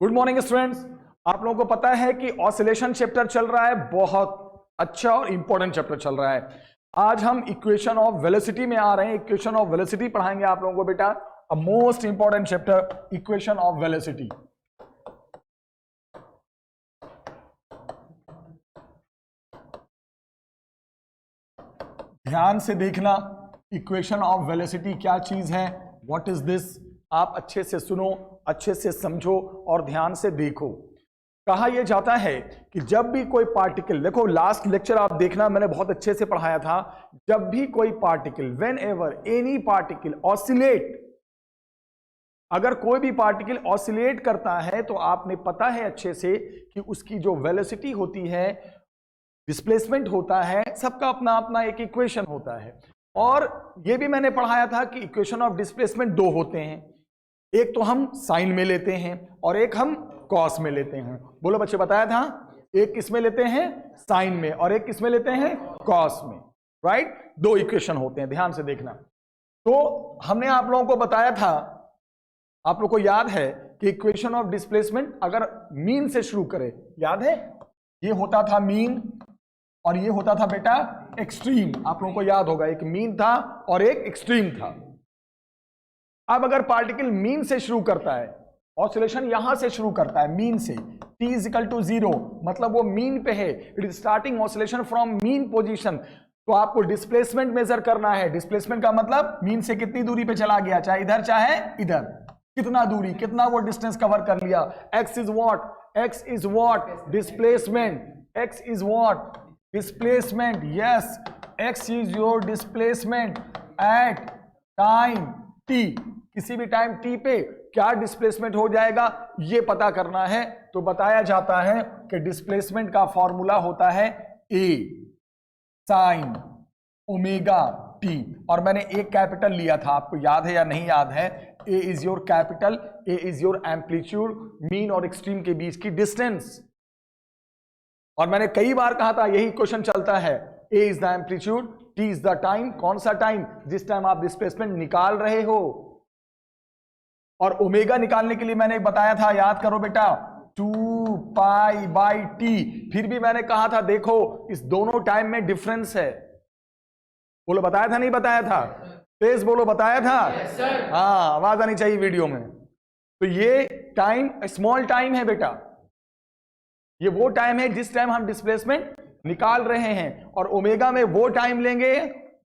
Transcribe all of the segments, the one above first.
Good morning students. आप लोगों को पता है कि ऑसिलेशन चैप्टर चल रहा है, बहुत अच्छा और इंपॉर्टेंट चैप्टर चल रहा है। आज हम इक्वेशन ऑफ वेलोसिटी में आ रहे हैं। इक्वेशन ऑफ वेलोसिटी पढ़ाएंगे आप लोगों को बेटा, a most important chapter equation of velocity. ध्यान से देखना, इक्वेशन ऑफ वेलोसिटी क्या चीज है, व्हाट इज दिस। आप अच्छे से सुनो, अच्छे से समझो और ध्यान से देखो। कहा यह जाता है कि जब भी कोई पार्टिकल, देखो लास्ट लेक्चर आप देखना, मैंने बहुत अच्छे से पढ़ाया था। जब भी कोई particle, when ever any particle oscillate, अगर कोई भी पार्टिकल ऑसिलेट करता है तो आपने पता है अच्छे से कि उसकी जो वेलोसिटी होती है, डिस्प्लेसमेंट होता है, सबका अपना अपना एक इक्वेशन होता है। और यह भी मैंने पढ़ाया था कि इक्वेशन ऑफ डिस्प्लेसमेंट दो होते हैं, एक तो हम साइन में लेते हैं और एक हम कॉस में लेते हैं। बोलो बच्चे, बताया था, एक किस में लेते हैं, साइन में, और एक किस में लेते हैं, कॉस में। राइट, दो इक्वेशन होते हैं, ध्यान से देखना। तो हमने आप लोगों को बताया था, आप लोग को याद है कि इक्वेशन ऑफ डिस्प्लेसमेंट अगर मीन से शुरू करें, याद है, ये होता था मीन और ये होता था बेटा एक्सट्रीम। आप लोगों को याद होगा, एक मीन था और एक एक्सट्रीम था। अब अगर पार्टिकल मीन से शुरू करता है, ऑसिलेशन यहां से शुरू करता है मीन से, t इज इक्वल टू 0, मतलब वो मीन पे है, it is starting oscillation from mean position. तो आपको डिस्प्लेसमेंट मेजर करना है। डिस्प्लेसमेंट का मतलब मीन से कितनी दूरी पे चला गया, चाहे इधर चाहे इधर, कितना दूरी, कितना वो डिस्टेंस कवर कर लिया। x is what, displacement. x is what, displacement. Yes, x is your displacement eight time t। किसी भी टाइम t पे क्या डिस्प्लेसमेंट हो जाएगा ये पता करना है। तो बताया जाता है कि डिस्प्लेसमेंट का फॉर्मूला होता है a साइन ओमेगा t, और मैंने एक कैपिटल लिया था, आपको याद है या नहीं याद है। a is your capital, a is your amplitude, mean और एक्सट्रीम के बीच की डिस्टेंस। और मैंने कई बार कहा था, यही क्वेश्चन चलता है, a is the amplitude, t is the time. कौन सा टाइम, जिस टाइम आप डिस्प्लेसमेंट निकाल रहे हो। और ओमेगा निकालने के लिए मैंने बताया था, याद करो बेटा, 2 पाई बाई टी। फिर भी मैंने कहा था, देखो इस दोनों टाइम में डिफरेंस है। बोलो, बताया था नहीं बताया था, तेज बोलो, बताया था। हाँ, आवाज आनी चाहिए वीडियो में। तो ये टाइम स्मॉल टाइम है बेटा, ये वो टाइम है जिस टाइम हम डिस्प्लेसमेंट निकाल रहे हैं। और ओमेगा में वो टाइम लेंगे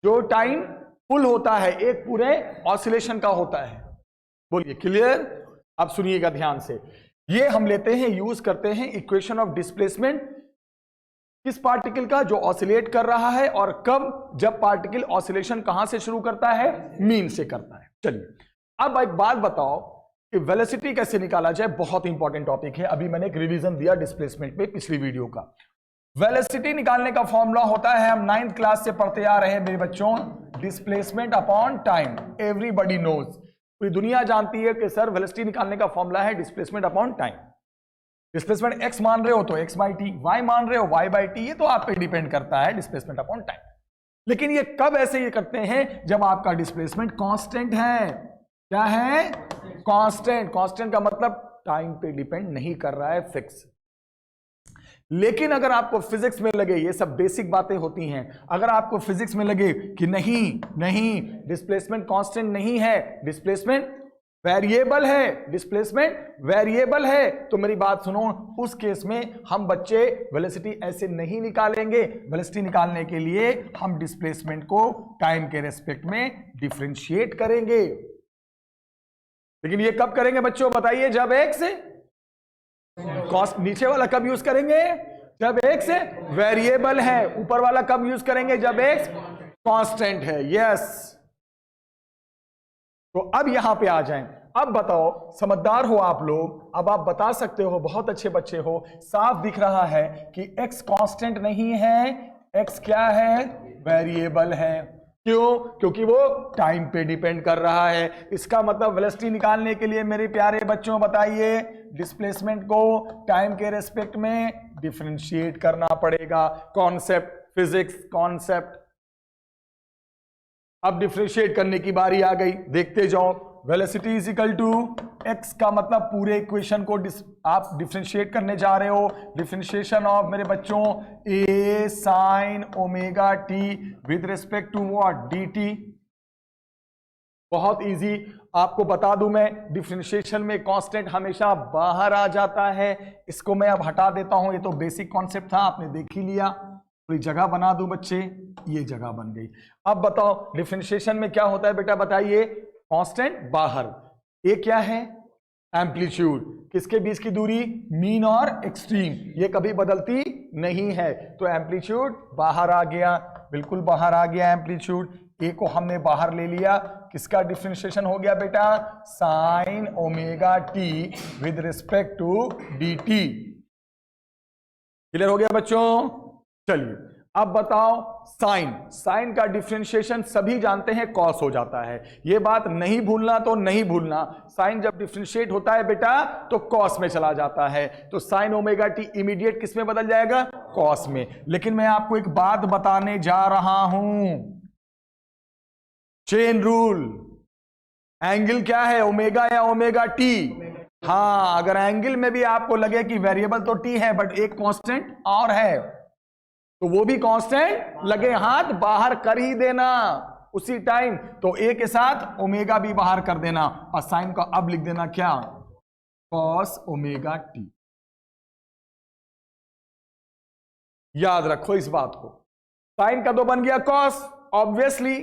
जो टाइम फुल होता है, एक पूरे ऑसिलेशन का होता है। बोलिए, क्लियर। अब सुनिएगा ध्यान से, ये हम लेते हैं, यूज करते हैं इक्वेशन ऑफ डिस्प्लेसमेंट किस पार्टिकल का, जो ऑसिलेट कर रहा है, और कब, जब पार्टिकल ऑसिलेशन कहां से शुरू करता है, मीन से करता है। चलिए, अब एक बात बताओ कि वेलोसिटी कैसे निकाला जाए। बहुत इंपॉर्टेंट टॉपिक है, अभी मैंने एक रिवीजन दिया डिस्प्लेसमेंट पे पिछली वीडियो का। वेलोसिटी निकालने का फॉर्मूला होता है, हम 9th क्लास से पढ़ते आ रहे हैं मेरे बच्चों, displacement upon time. Everybody knows, पूरी दुनिया जानती है कि सर वेलोसिटी निकालने का फॉर्मूला है displacement upon time. Displacement x मान रहे हो तो x बाई टी, y मान रहे हो y बाई टी, ये तो आप पे डिपेंड करता है, डिस्प्लेसमेंट अपॉन टाइम। लेकिन ये कब ऐसे ये करते हैं, जब आपका डिस्प्लेसमेंट कांस्टेंट है। क्या है, कांस्टेंट। कांस्टेंट का मतलब टाइम पे डिपेंड नहीं कर रहा है, फिक्स। लेकिन अगर आपको फिजिक्स में लगे, ये सब बेसिक बातें होती हैं, अगर आपको फिजिक्स में लगे कि नहीं डिस्प्लेसमेंट कांस्टेंट नहीं है, डिस्प्लेसमेंट वेरिएबल है, डिस्प्लेसमेंट वेरिएबल है, तो मेरी बात सुनो, उस केस में हम बच्चे वेलोसिटी ऐसे नहीं निकालेंगे। वेलोसिटी निकालने के लिए हम डिस्प्लेसमेंट को टाइम के रेस्पेक्ट में डिफरेंशिएट करेंगे। लेकिन ये कब करेंगे बच्चों, बताइए, जब x कॉस्ट, नीचे वाला कब यूज करेंगे, जब x वेरिएबल है। ऊपर वाला कब यूज करेंगे, जब x कांस्टेंट है। यस, तो अब यहां पे आ जाएं। अब बताओ, समझदार हो आप लोग, अब आप बता सकते हो, बहुत अच्छे बच्चे हो, साफ दिख रहा है कि x कांस्टेंट नहीं है, x क्या है, वेरिएबल है। क्यों, क्योंकि वो टाइम पे डिपेंड कर रहा है। इसका मतलब वेलोसिटी निकालने के लिए मेरे प्यारे बच्चों बताइए, डिस्प्लेसमेंट को टाइम के रेस्पेक्ट में डिफरेंशिएट करना पड़ेगा। Concept, physics concept. अब डिफरेंशिएट करने की बारी आ गई, देखते जाओ। Velocity is equal to x का मतलब पूरे इक्वेशन को आप डिफरेंशिएट करने जा रहे हो। डिफरेंशिएशन ऑफ मेरे बच्चों a sine omega t with respect to what dt। बहुत इजी, आपको बता दूं मैं, डिफरेंशिएशन में कांस्टेंट हमेशा बाहर आ जाता है। इसको मैं अब हटा देता हूं, ये तो बेसिक कॉन्सेप्ट था, आपने देख ही लिया। तो जगह बना दूं बच्चे, ये जगह बन गई। अब बताओ डिफरेंशिएशन में क्या होता है बेटा, बताइए। कांस्टेंट बाहर, ये क्या है, एम्पलीट्यूड, किसके बीच की दूरी, मीन और एक्सट्रीम, ये कभी बदलती नहीं है। तो एम्पलीट्यूड बाहर आ गया, बिल्कुल बाहर आ गया एम्पलीट्यूड। ए को हमने बाहर ले लिया, किसका डिफरेंशिएशन हो गया बेटा, sine omega t with respect to d t. Clear हो गया बच्चों? चलिए अब बताओ साइन का डिफरेंशिएशन सभी जानते हैं कॉस हो जाता है, ये बात नहीं भूलना, तो नहीं भूलना। साइन जब डिफरेंशिएट होता है बेटा तो कॉस में चला जाता है, तो साइन ओमेगा टी इमीडिएट किस में बदल जाएगा, कॉस में। लेकिन मैं आपको एक बात बताने जा रहा हूं, चेन रूल, एंगल क्या है, ओमेगा या ओमेगा टी। हाँ, अगर एंगल में भी आपको लगे कि वेरिएबल तो टी है बट एक कांस्टेंट और है, तो वो भी कांस्टेंट लगे हाथ बाहर कर ही देना उसी टाइम। तो ए के साथ ओमेगा भी बाहर कर देना और साइन का अब लिख देना क्या, कॉस ओमेगा टी। याद रखो इस बात को, साइन का तो बन गया कॉस ऑब्वियसली,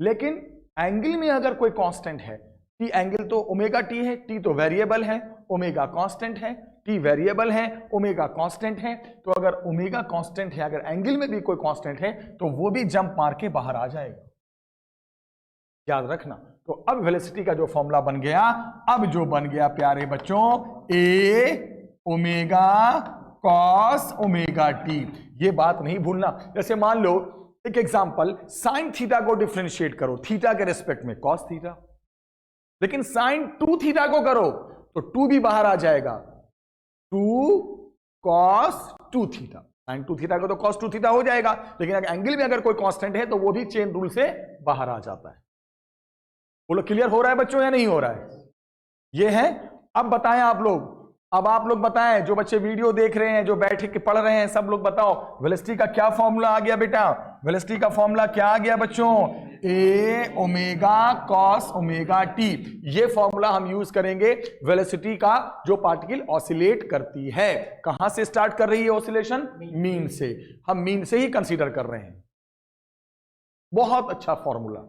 लेकिन एंगल में अगर कोई कांस्टेंट है, टी एंगल तो ओमेगा टी है, टी तो वेरिएबल है, ओमेगा कांस्टेंट है, टी वेरिएबल है, ओमेगा कांस्टेंट है। तो अगर ओमेगा कांस्टेंट है, अगर एंगल में भी कोई कांस्टेंट है, तो वो भी जंप मार के बाहर आ जाएगा, याद रखना। तो अब वेलोसिटी का जो फॉर्मूला बन गया, अब जो बन गया प्यारे बच्चों, a omega cos omega t, ये बात नहीं भूलना। जैसे मान लो एक एग्जांपल, साइन थीटा को डिफरेंशिएट करो थीटा के रेस्पेक्ट में, कॉस थीटा, लेकिन साइन टू थीटा को करो तो टू भी बाहर आ जाएगा, two cos two theta. Sine two theta को तो कॉस टू थीटा हो जाएगा, लेकिन अगर एंगल में अगर कोई कांस्टेंट है तो वो भी चेन रूल से बाहर आ जाता है। बोलो क्लियर हो रहा है बच्चों या नहीं हो रहा है? ये है। अब बताएं आप लोग, अब आप लोग बताएं, जो बच्चे वीडियो देख रहे हैं, जो बैठ के पढ़ रहे हैं, सब लोग बताओ वेलोसिटी का क्या फॉर्मूला आ गया बेटा, वेलोसिटी का फॉर्मूला क्या आ गया बच्चों, a omega cos omega t. ये फॉर्मूला हम यूज करेंगे वेलोसिटी का जो पार्टिकल ऑसिलेट करती है। कहां से स्टार्ट कर रही है ऑसिलेशन, मीन से, हम मीन से ही कंसीडर कर रहे हैं। बहुत अच्छा फॉर्मूला,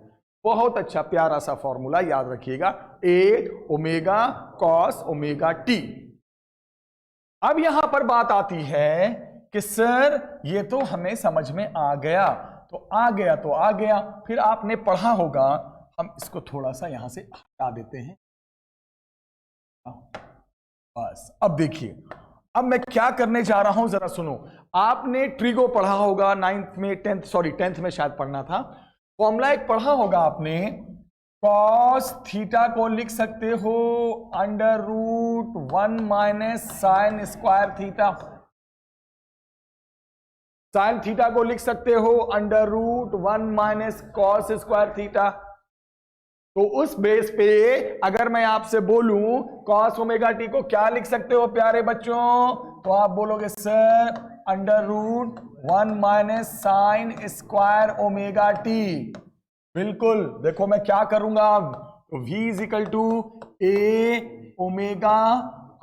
बहुत अच्छा प्यारा सा फॉर्मूला, याद रखिएगा, ए ओमेगा कॉस ओमेगा टी। अब यहां पर बात आती है कि सर ये तो हमें समझ में आ गया, तो आ गया तो आ गया, फिर आपने पढ़ा होगा, हम इसको थोड़ा सा यहां से हटा देते हैं। बस अब देखिए, अब मैं क्या करने जा रहा हूं जरा सुनो। आपने ट्रिगो पढ़ा होगा 9th में, 10th में शायद पढ़ना था। फॉर्मूला एक पढ़ा होगा आपने, कॉस थीटा को लिख सकते हो under root 1 minus sine square theta, sine theta को लिख सकते हो under root 1 minus cos square theta. तो उस बेस पे अगर मैं आपसे बोलूं कॉस ओमेगा टी को क्या लिख सकते हो प्यारे बच्चों, तो आप बोलोगे sir under root 1 minus sine square omega t. बिल्कुल, देखो मैं क्या करूंगा, तो v is equal to a omega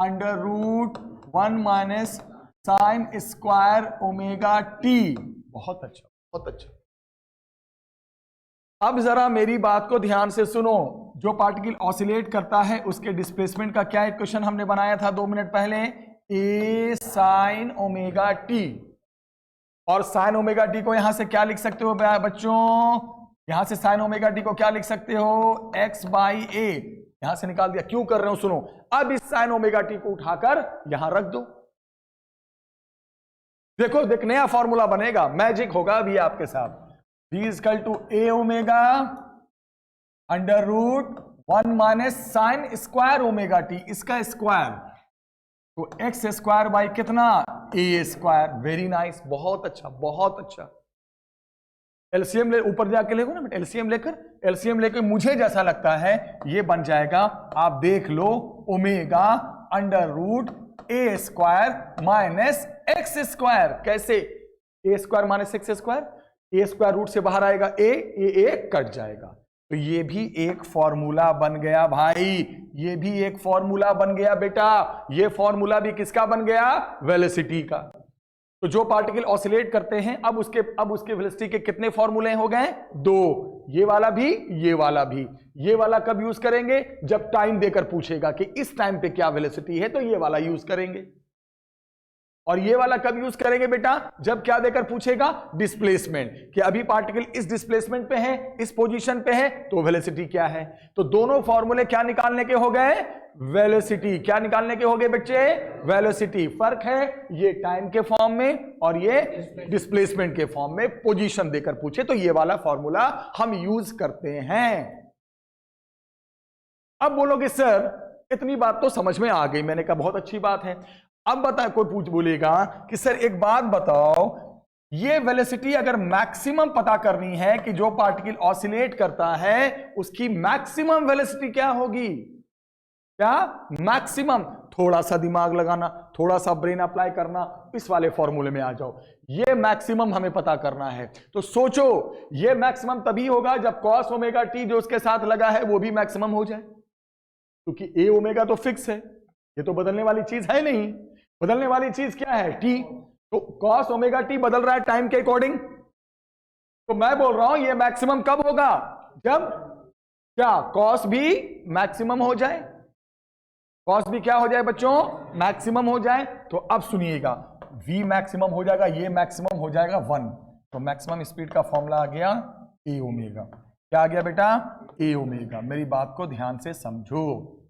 under root 1 minus sine square omega t. बहुत अच्छा, बहुत अच्छा। अब जरा मेरी बात को ध्यान से सुनो, जो पार्टिकल ऑसिलेट करता है उसके डिस्प्लेसमेंट का क्या इक्वेशन हमने बनाया था 2 मिनट पहले, ए साइन ओमेगा टी। और साइन ओमेगा टी को यहां से क्या लिख सकते हो बच्चों, यहां से साइन ओमेगा टी को क्या लिख सकते हो, x बाई ए, यहां से निकाल दिया। क्यों कर रहे हो सुनो, अब इस साइन ओमेगा टी को उठाकर यहां रख दो, देखो देख नया फॉर्मूला बनेगा, मैजिक होगा अभी आपके साथ। v equal to a omega under root 1 minus sine square omega t, इसका स्क्वायर, तो एक्स स्क्वायर बाई कितना, ए स्क्वायर। वेरी नाइस, बहुत अच्छा बहुत अच्छा। एलसीएम ले, ऊपर जाके लेको ना, एलसीएम लेकर मुझे जैसा लगता है ये बन जाएगा, आप देख लो, omega under root a square minus x square. कैसे? ए square minus x square, a square root से बाहर आएगा ए कट जाएगा, तो ये भी एक फॉर्मूला बन गया भाई, ये भी एक फॉर्मूला बन गया बेटा। ये फॉर्मूला भी किसका बन गया? वेलोसिटी का। तो जो पार्टिकल ऑसिलेट करते हैं, अब उसके वेलोसिटी के कितने फॉर्मूले हो गए? 2। ये वाला भी, ये वाला भी। ये वाला कब यूज करेंगे? जब टाइम देकर पूछेगा कि इस टाइम पे क्या वेलोसिटी है, तो ये वाला यूज करेंगे। और ये वाला कब यूज करेंगे बेटा? जब क्या देकर पूछेगा? डिस्प्लेसमेंट, कि अभी पार्टिकल इस डिस्प्लेसमेंट पे है, इस पोजीशन पे है, तो वेलोसिटी क्या है। तो दोनों फॉर्मूले क्या निकालने के हो गए? वेलोसिटी। क्या निकालने के हो गए बच्चे? वेलोसिटी। फर्क है ये टाइम के फॉर्म में और ये डिस्प्लेसमेंट के फॉर्म में, पोजीशन देकर पूछे तो ये वाला फॉर्मूला हम यूज करते हैं। अब बोलोगे सर इतनी बात तो समझ में आ गई, मैंने कहा बहुत अच्छी बात है। अब बता, कोई बोलेगा कि सर एक बात बताओ, ये वेलोसिटी अगर मैक्सिमम पता करनी है कि जो पार्टिकल ऑसिलेट करता है उसकी मैक्सिमम वेलोसिटी क्या होगी? क्या? मैक्सिमम। थोड़ा सा दिमाग लगाना, थोड़ा सा ब्रेन अप्लाई करना, इस वाले फॉर्मूले में आ जाओ। ये मैक्सिमम हमें पता करना है, तो सोचो ये मैक्सिमम तभी होगा जब cos ओमेगा टी जो उसके साथ लगा है वो भी मैक्सिमम हो जाए, क्योंकि ए ओमेगा तो फिक्स है, ये तो बदलने वाली चीज है नहीं। बदलने वाली चीज क्या है? टी। तो cos ओमेगा टी बदल रहा है टाइम के अकॉर्डिंग, तो मैं बोल रहा हूं ये मैक्सिमम कब होगा? जब क्या cos भी मैक्सिमम हो जाए, cos भी क्या हो जाए बच्चों? मैक्सिमम हो जाए। तो अब सुनिएगा, v मैक्सिमम हो जाएगा, ये मैक्सिमम हो जाएगा 1, तो मैक्सिमम स्पीड का फॉर्मूला आ गया ए ओमेगा। क्या आ गया बेटा? A omega. मेरी बात को ध्यान से समझो,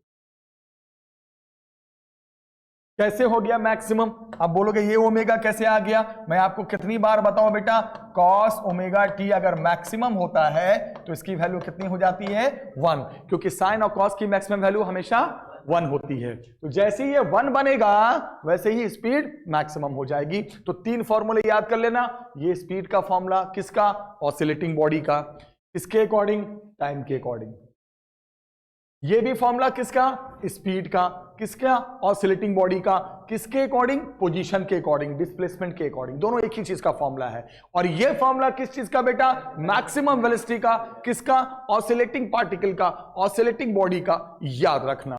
कैसे हो गया मैक्सिमम? अब बोलोगे ये ओमेगा कैसे आ गया? मैं आपको कितनी बार बताऊं बेटा, cos ओमेगा टी अगर मैक्सिमम होता है तो इसकी वैल्यू कितनी हो जाती है? 1, क्योंकि साइन और cos की मैक्सिमम वैल्यू हमेशा 1 होती है। तो जैसे ही ये 1 बनेगा वैसे ही स्पीड मैक्सिमम हो जाएगी। तो 3 फॉर्मूले याद कर लेना। ये स्पीड का फॉर्मूला किसका? ऑसिलेटिंग बॉडी का। किसके अकॉर्डिंग? टाइम के अकॉर्डिंग। ये भी फॉर्मूला किसका? स्पीड का। किसका? ऑसिलेटिंग बॉडी का। किसके अकॉर्डिंग? पोजीशन के अकॉर्डिंग, डिस्प्लेसमेंट के अकॉर्डिंग। दोनों एक ही चीज का फॉर्मूला है। और ये फॉर्मूला किस चीज का बेटा? मैक्सिमम वेलोसिटी का। किसका? ऑसिलेटिंग पार्टिकल का, ऑसिलेटिंग बॉडी का। याद रखना।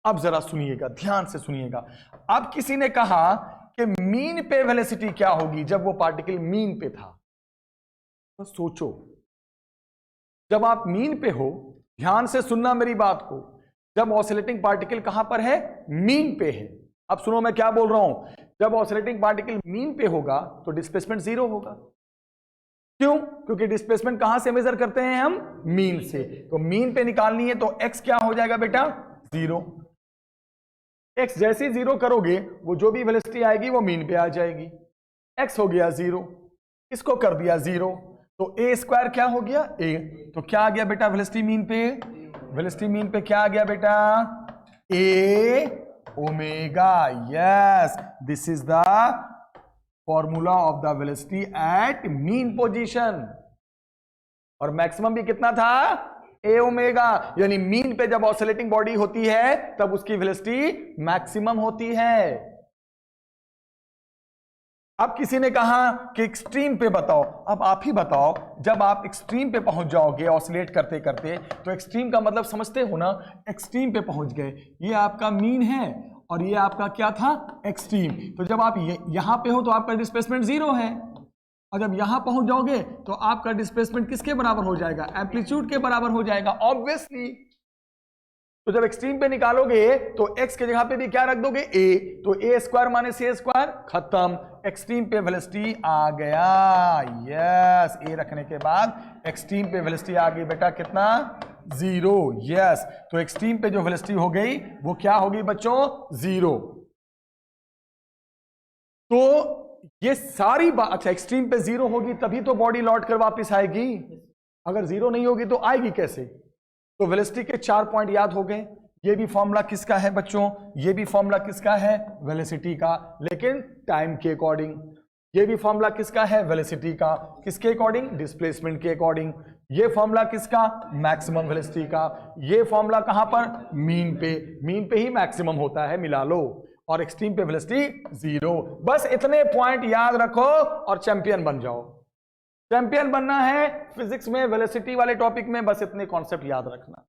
अब जरा सुनिएगा, ध्यान से सुनिएगा। अब किसी ने कहा कि मीन पे वेलोसिटी क्या होगी जब वो पार्टिकल मीन पे था। तो सोचो, जब आप मीन पे हो, ध्यान से सुनना मेरी बात को, जब ऑसिलेटिंग पार्टिकल कहां पर है? मीन पे है। अब सुनो मैं क्या बोल रहा हूं, जब ऑसिलेटिंग पार्टिकल मीन पे होगा तो डिस्प्लेसमेंट 0 होगा। क्यों? क्योंकि डिस्प्लेसमेंट कहां से मेजर करते हैं हम? मीन से। तो मीन पे निकालनी है तो एक्स क्या हो जाएगा बेटा? 0। एक्स जैसे 0 करोगे वो जो भी वेलोसिटी आएगी वो मीन पे आ जाएगी। एक्स हो गया 0, इसको कर दिया 0, तो ए स्क्वायर क्या हो गया? ए। तो क्या आ गया बेटा वेलोसिटी मीन पे? वेलोसिटी मीन पे क्या आ गया बेटा? A omega. Yes, this is the formula of the velocity at mean position. और मैक्सिमम भी कितना था? ए ओमेगा। यानी मीन पे जब ऑसिलेटिंग बॉडी होती है तब उसकी वेलोसिटी मैक्सिमम होती है। अब किसी ने कहा कि एक्सट्रीम पे बताओ। अब आप ही बताओ, जब आप एक्सट्रीम पे पहुंच जाओगे ऑसिलेट करते करते, तो एक्सट्रीम का मतलब समझते हो ना? एक्सट्रीम पे पहुंच गए, ये आपका मीन है और ये आपका क्या था? एक्सट्रीम। तो जब आप यहां पे हो तो आपका डिस्प्लेसमेंट 0 है, और जब यहां पहुंच जाओगे तो आपका डिस्प्लेसमेंट किसके बराबर हो जाएगा? एम्पलीट्यूड के बराबर हो जाएगा ऑब्वियसली। तो जब एक्सट्रीम पे निकालोगे तो x के जगह पे भी क्या रख दोगे? a। तो a square minus a square, खत्म। एक्सट्रीम पे वेलोसिटी आ गया। यस, a रखने के बाद एक्सट्रीम पे वेलोसिटी आ गई बेटा कितना? 0। यस, तो एक्सट्रीम पे जो वेलोसिटी हो गई वो क्या होगी बच्चों? 0। तो ये सारी बात, अच्छा एक्सट्रीम पे 0 होगी तभी तो बॉडी लौट कर वापस आएगी, अगर 0 नहीं होगी तो आएगी कैसे? तो वेलोसिटी के 4 पॉइंट याद हो गए। ये भी फॉर्मूला किसका है बच्चों? ये भी फॉर्मूला किसका है? वेलोसिटी का, लेकिन टाइम के अकॉर्डिंग। ये भी फॉर्मूला किसका है? वेलोसिटी का। किसके अकॉर्डिंग? डिस्प्लेसमेंट के अकॉर्डिंग। ये फॉर्मूला किसका? मैक्सिमम वेलोसिटी का। ये फॉर्मूला कहां पर? मीन पे। मीन पे ही मैक्सिमम होता है, मिला लो। और एक्सट्रीम पे वेलोसिटी 0। बस इतने पॉइंट याद रखो और चैंपियन बन जाओ। चैंपियन बनना है फिजिक्स में, वेलोसिटी वाले टॉपिक में, बस इतने कॉन्सेप्ट याद रखना।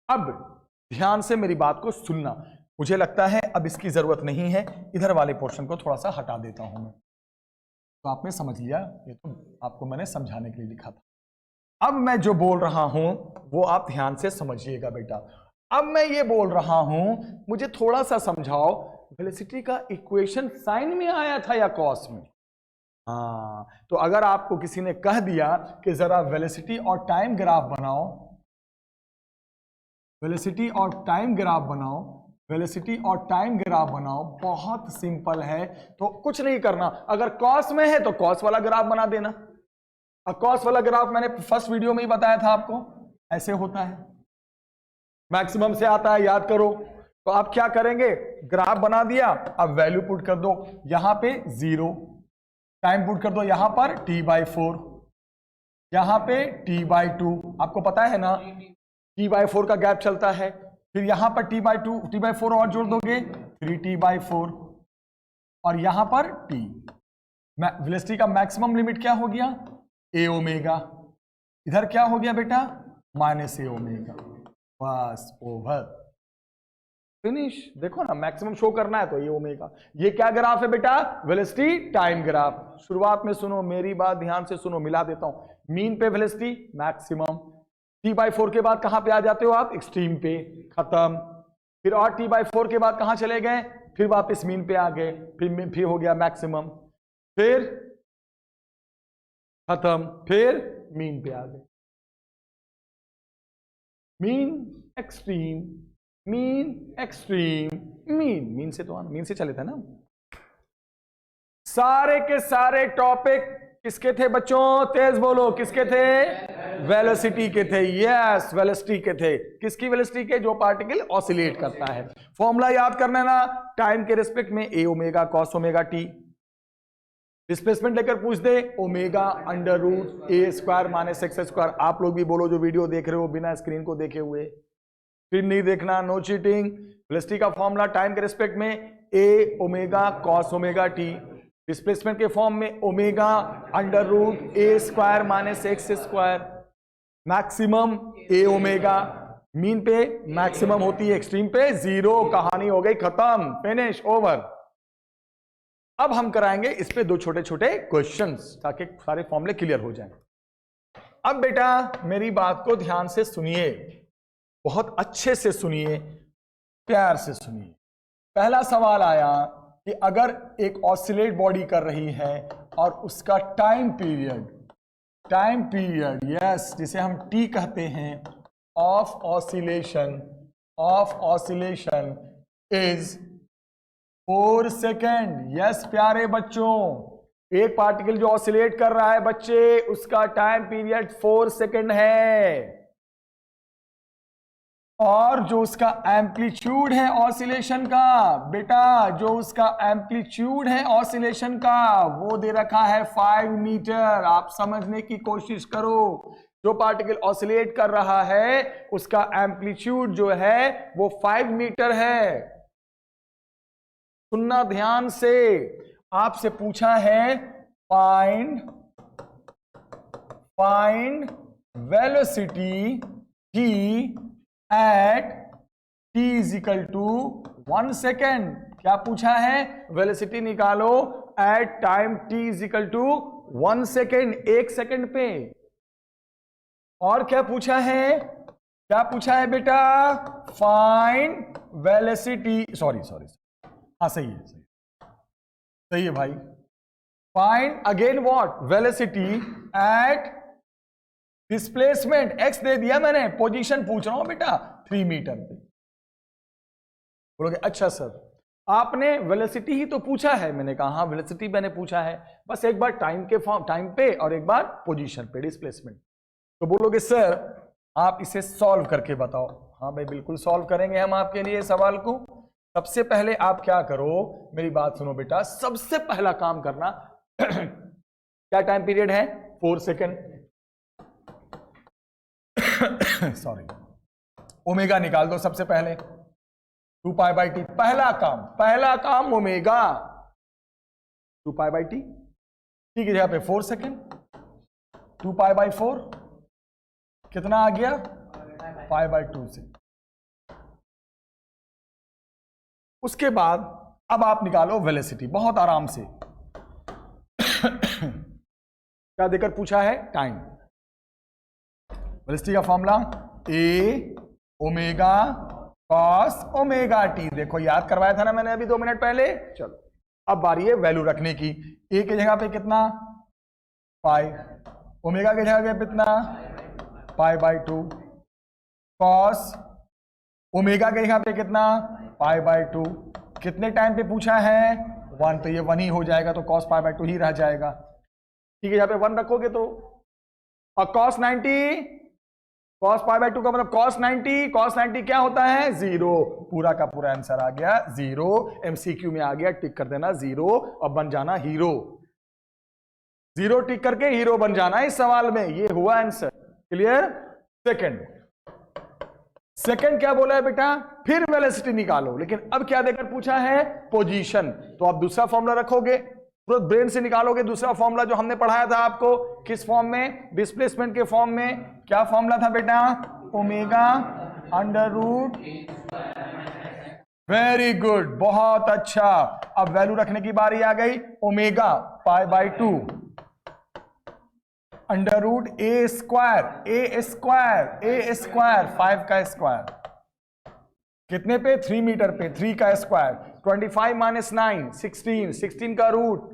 अब ध्यान से मेरी बात को सुनना। मुझे लगता है अब इसकी जरूरत नहीं है, इधर वाले पोर्शन को थोड़ा सा हटा देता हूं मैं। तो आपने समझ लिया, ये तो आपको मैंने समझाने के लिए लिखा था। अब मैं जो बोल रहा हूं वो आप ध्यान से समझिएगा बेटा। अब मैं ये बोल रहा हूं, मुझे थोड़ा सा समझाओ, वेलोसिटी का इक्वेशन साइन में आया था या कॉस में? हाँ, तो अगर आपको किसी ने कह दिया कि जरा वेलोसिटी और टाइम ग्राफ बनाओ, वेलोसिटी और टाइम ग्राफ बनाओ, वेलोसिटी और टाइम ग्राफ बनाओ, बहुत सिंपल है। तो कुछ नहीं करना, अगर कॉस में है तो कॉस वाला ग्राफ बना देना। और कॉस वाला ग्राफ मैंने फर्स्ट वीडियो में ही बताया था आपको, ऐसे होता है, मैक्सिमम से आता है, याद करो। तो आप क्या करेंगे? ग्राफ बना दिया, अब वैल्यू पुट कर दो, यहां पे 0, टाइम पुट कर दो यहां पर t/4, यहां पे t/2, आपको पता है ना t/4 का गैप चलता है। फिर यहां पर t/2, t/4 और जोड़ दोगे 3t/4, और यहां पर t। वेलोसिटी का मैक्सिमम लिमिट क्या हो गया? a omega. इधर क्या हो गया बेटा? -a omega. बस ओवर, फिनिश। देखो ना, मैक्सिमम शो करना है तो ये ओमेगा। ये क्या ग्राफ है बेटा? Velocity time graph. शुरुआत में सुनो मेरी बात, ध्यान से सुनो, मिला देता हूं। मीन पे वेलोसिटी मैक्सिमम, t/4 के बाद कहां पे आ जाते हो आप? एक्सट्रीम पे, खत्म। फिर और t/4 के बाद कहां चले गए? फिर वापस मीन पे आ गए, फिर हो गया मैक्सिमम, फिर खत्म, फिर मीन पे आ गए। Mean, extreme, mean, extreme, mean. Mean से तो आना, मीन से चले थे ना। सारे के सारे टॉपिक किसके थे बच्चों? तेज बोलो, किसके थे? वेलोसिटी के थे। यस, वेलोसिटी के थे। किसकी वेलोसिटी के? जो पार्टिकल ऑसिलेट करता है। फॉर्मूला याद करना ना, टाइम के रिस्पेक्ट में a omega cos omega T. Displacement लेकर पूछ दे, omega under root a square minus x square. आप लोग भी बोलो जो वीडियो देख रहे हो बिना स्क्रीन को देखे हुए, फिर नहीं देखना, नो चीटिंग। वेलोसिटी का फॉर्मूला टाइम के रिस्पेक्ट में a omega cos omega T, displacement के फॉर्म में omega under root a square minus x square. Maximum a omega, mean पे मैक्सिमम होती है, एक्सट्रीम पे 0। कहानी हो गई खत्म, फिनिश, ओवर। अब हम कराएंगे इस पे दो छोटे छोटे क्वेश्चंस ताकि सारे फॉर्मूले क्लियर हो जाएं। अब बेटा मेरी बात को ध्यान से सुनिए, बहुत अच्छे से सुनिए, प्यार से सुनिए। पहला सवाल आया कि अगर एक ऑसिलेट बॉडी कर रही है और उसका टाइम पीरियड यस, जिसे हम टी कहते हैं, of oscillation is 4 second. Yes प्यारे बच्चों, एक पार्टिकल जो ऑसिलेट कर रहा है बच्चे, उसका टाइम पीरियड 4 सेकेंड है। और जो उसका एम्पलीट्यूड है ऑसिलेशन का, बेटा जो उसका एम्पलीट्यूड है ऑसिलेशन का, वो दे रखा है 5 मीटर। आप समझने की कोशिश करो, जो पार्टिकल ऑसिलेट कर रहा है उसका एम्पलीट्यूड जो है वो 5 मीटर है। सुनना ध्यान से, आपसे पूछा है find velocity t at t is equal to 1 second. क्या पूछा है? वेलोसिटी निकालो at time t is equal to 1 second, 1 second पे। और क्या पूछा है? क्या पूछा है बेटा? फाइंड वेलोसिटी, सॉरी हाँ सही है भाई। Find again what? Velocity at displacement x दे दिया मैंने, पोजीशन पूछ रहा हूं बेटा 3 मीटर पे। बोलोगे अच्छा सर आपने वेलोसिटी ही तो पूछा है। मैंने कहा हाँ वेलोसिटी मैंने पूछा है, बस एक बार टाइम पे और एक बार पोजीशन पे डिस्प्लेसमेंट। तो बोलोगे सर आप इसे सॉल्व करके बताओ। हाँ भाई बिल्कुल सॉल्व करेंगे हम आपके लिए सवाल को। सबसे पहले आप क्या करो, मेरी बात सुनो बेटा, सबसे पहला काम करना क्या टाइम पीरियड है, 4 सेकेंड। सॉरी, ओमेगा निकाल दो सबसे पहले, 2 पाई बाई टी। पहला काम omega 2 pi by T, T की जगह पे 4 सेकेंड, 2 पाई बाई 4 कितना आ गया, पाई बाई 2 से। उसके बाद अब आप निकालो वेलोसिटी बहुत आराम से। क्या देकर पूछा है, टाइम। वेलोसिटी का फॉर्मूला ए ओमेगा कॉस ओमेगा टी, देखो याद करवाया था ना मैंने अभी 2 मिनट पहले। चलो अब बारी है वैल्यू रखने की। ए की जगह पे कितना, पाई, ओमेगा की जगह पे कितना, पाई बाई 2, कॉस ओमेगा की जगह पे कितना, पाई बाई 2। कितने टाइम पे पूछा है, 1, तो ये 1 ही हो जाएगा, तो कॉस पाई बाई 2 ही रह जाएगा। ठीक है, यहाँ पे 1 रखोगे तो, और कॉस 90, कॉस पाई बाई 2 का मतलब कॉस 90, कॉस 90 क्या होता है, 0। पूरा का पूरा आंसर आ गया 0। एमसीक्यू में आ गया, टिक कर देना 0 और बन जाना हीरो। 0 टिक करके हीरो बन जाना इस सवाल में, ये हुआ आंसर। क्लियर। सेकंड क्या बोला है बेटा, फिर वेलोसिटी निकालो, लेकिन अब क्या देकर पूछा है, पोजीशन। तो आप दूसरा फॉर्मूला रखोगे, पूरा ब्रेन से निकालोगे दूसरा फॉर्मूला जो हमने पढ़ाया था आपको, किस फॉर्म में, डिस्प्लेसमेंट के फॉर्म में। क्या फॉर्मूला था बेटा, omega under root. Very good, बहुत अच्छा। अब वैल्यू रखने की बारी आ गई, omega pi by 2 under root a square, a square 5 का स्क्वायर, कितने पे, 3 मीटर पे, 3 का स्क्वायर, 25 माइनस 9 16, 16 का रूट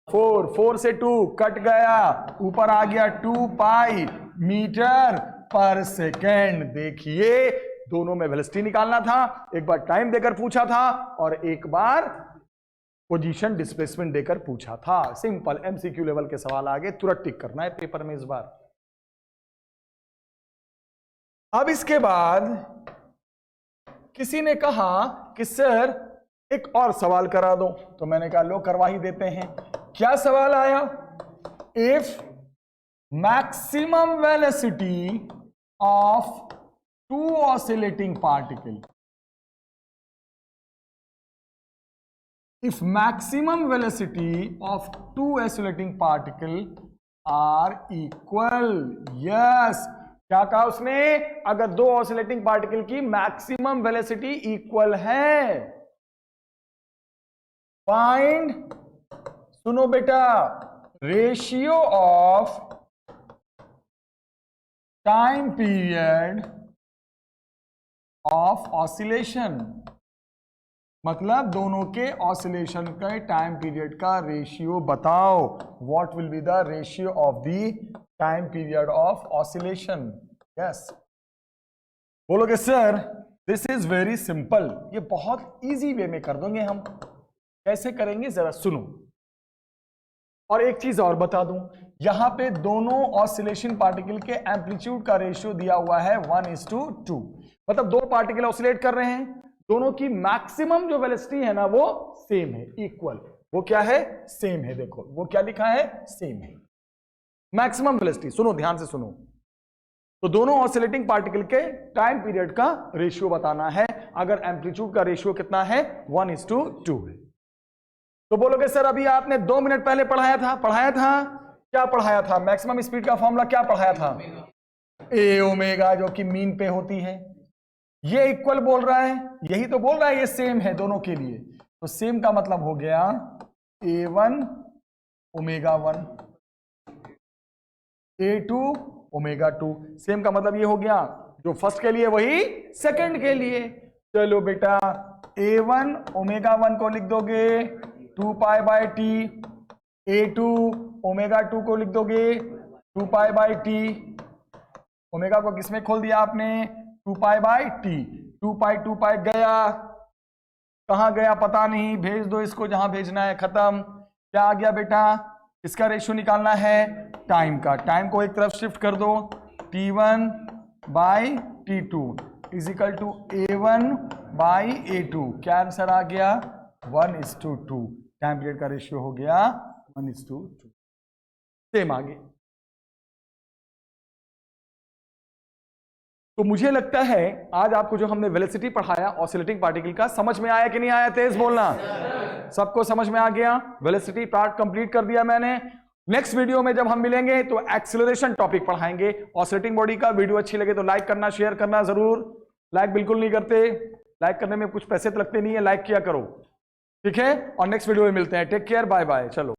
4, 4 से 2 कट गया, ऊपर आ गया 2 पाई मीटर पर सेकेंड। देखिए दोनों में वेलोसिटी निकालना था, एक बार टाइम देकर पूछा था और एक बार पोजीशन डिस्प्लेसमेंट देकर पूछा था। सिंपल एमसीक्यू लेवल के सवाल आगे, तुरंत टिक करना है पेपर में इस बार। अब इसके बाद किसी ने कहा कि सर एक और सवाल करा दो, तो मैंने कहा लो करवा ही देते हैं। क्या सवाल आया, if maximum velocity of 2 oscillating particle, if maximum velocity of 2 oscillating particle are equal, yes, क्या कहा उसने, अगर 2 ऑसिलेटिंग पार्टिकल की मैक्सिमम वेलोसिटी इक्वल है, फाइंड, सुनो बेटा, ratio of time period of oscillation, मतलब दोनों के ऑसिलेशन के टाइम पीरियड का रेशियो बताओ। What will be the ratio of the time period of oscillation. Yes, बोलोगे sir this is very simple, ये बहुत इजी वे में कर दोगे हम। कैसे करेंगे जरा सुनो, और एक चीज और बता दूं, यहां पे दोनों ऑसिलेशन पार्टिकल के एम्पलीट्यूड का रेशियो दिया हुआ है 1:2, मतलब 2 पार्टिकल ऑसिलेट कर रहे हैं, दोनों की मैक्सिमम जो वेलोसिटी है ना वो सेम है, इक्वल। वो क्या है, सेम है। देखो वो क्या लिखा है, सेम है मैक्सिमम वेलोसिटी। सुनो ध्यान से सुनो, तो दोनों ऑसिलेटिंग पार्टिकल के टाइम पीरियड का रेशियो बताना है। अगर एम्पलीट्यूड का रेशियो कितना है, 1:2 है। तो बोलोगे सर अभी आपने 2 मिनट पहले पढ़ाया था, क्या पढ़ाया था, मैक्सिमम स्पीड का फॉर्मूला क्या पढ़ाया था, ए ओमेगा जो कि मीन पे होती है। ये इक्वल बोल रहा है, यही तो बोल रहा है ये सेम है दोनों के लिए, तो सेम का मतलब हो गया A1 omega 1, A2 omega 2। Same का मतलब ये हो गया, जो फर्स्ट के लिए वही सेकंड के लिए। चलो बेटा A1 ओमेगा 1 को लिख दोगे 2 pi by T, A2 omega 2 को लिख दोगे 2 पाई बाई टी। ओमेगा को किसमें खोल दिया आपने, 2 पाई बाई टी। 2 पाई गया, कहां गया पता नहीं, भेज दो इसको जहां भेजना है, खत्म। क्या आ गया बेटा, इसका रेशियो निकालना है टाइम का, टाइम को एक तरफ शिफ्ट कर दो, T1 by T2। Is equal to A1 by A2। क्या आंसर आ गया? 1:2। टाइम पीरियड का रेशियो हो गया 1:2। सेम आगे। तो मुझे लगता है आज आपको जो हमने वेलोसिटी पढ़ाया ऑसिलेटिंग पार्टिकल का, समझ में आया कि नहीं आया? तेज बोलना। सबको समझ में आ गया? वेलोसिटी पार्ट कंप्लीट कर दिया मैंने। नेक्स्ट वीडियो में जब हम मिलेंगे तो एक्सीलरेशन टॉपिक पढ़ाएंगे ऑसिलेटिंग बॉडी का। वीडियो अच्छी लगे तो लाइक करना, शेयर करना जरूर। लाइक बिल्कुल नहीं करते, लाइक करने में कुछ पैसे तो लगते नहीं है, लाइक किया करो, ठीक है? और नेक्स्ट वीडियो में मिलते हैं। Take care, bye bye. चलो।